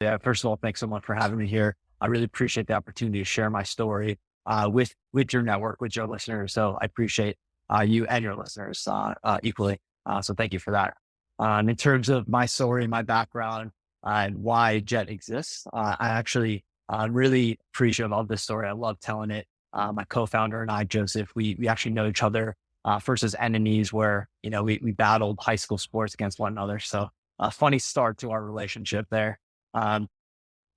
Yeah, first of all, thanks so much for having me here. I really appreciate the opportunity to share my story with your network, with your listeners. So I appreciate you and your listeners equally. So thank you for that. In terms of my story, my background, and why Jet exists, I actually really appreciative of this story. I love telling it. My co-founder and I, Joseph, we actually know each other first as enemies, where we battled high school sports against one another. So a funny start to our relationship there. Um,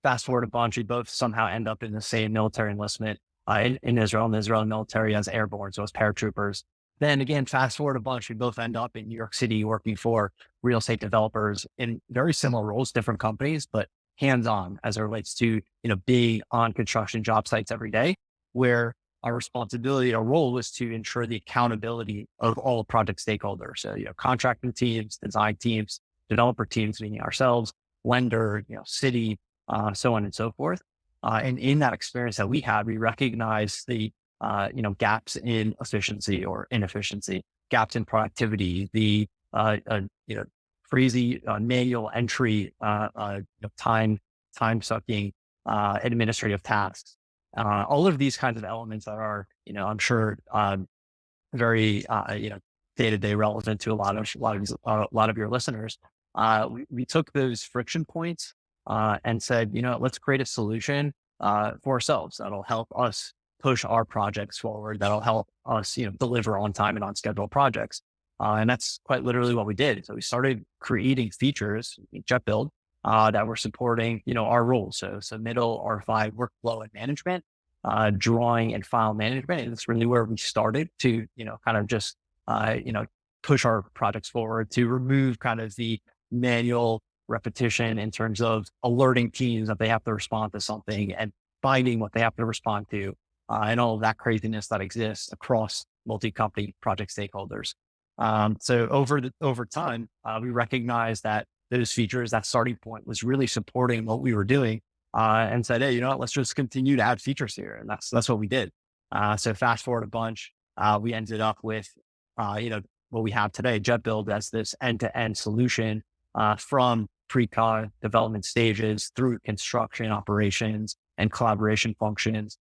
Fast forward a bunch, we both somehow end up in the same military enlistment in Israel, in the Israeli military as airborne, so as paratroopers. Then again, fast forward a bunch, we both end up in New York City working for real estate developers in very similar roles, different companies, but hands-on as it relates to, being on construction job sites every day, where our responsibility, our role was to ensure the accountability of all project stakeholders. So, contracting teams, design teams, developer teams, meaning ourselves, lender, city, so on and so forth. And in that experience that we had, we recognized the gaps in efficiency or inefficiency, gaps in productivity, the crazy manual entry, time sucking administrative tasks. All of these kinds of elements that are, I'm sure, very day to day relevant to a lot of your listeners. We took those friction points and said, let's create a solution for ourselves that'll help us push our projects forward. That'll help us, deliver on time and on schedule projects. And that's quite literally what we did. So we started creating features, JetBuild, that were supporting, our roles. So submittal, RFI, workflow and management, drawing and file management. And that's really where we started to, kind of just, push our projects forward, to remove kind of the manual repetition in terms of alerting teams that they have to respond to something and finding what they have to respond to, and all of that craziness that exists across multi-company project stakeholders. So over time, we recognized that those features, that starting point, was really supporting what we were doing, and said, hey, let's just continue to add features here, and that's what we did. So fast forward a bunch, we ended up with what we have today, JetBuild, as this end-to-end solution from pre-con development stages through construction operations and collaboration functions,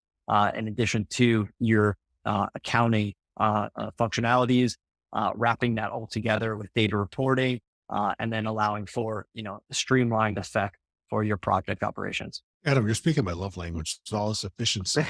in addition to your accounting functionalities, wrapping that all together with data reporting, and then allowing for, streamlined effect for your project operations. Adam, you're speaking my love language. It's all this efficiency.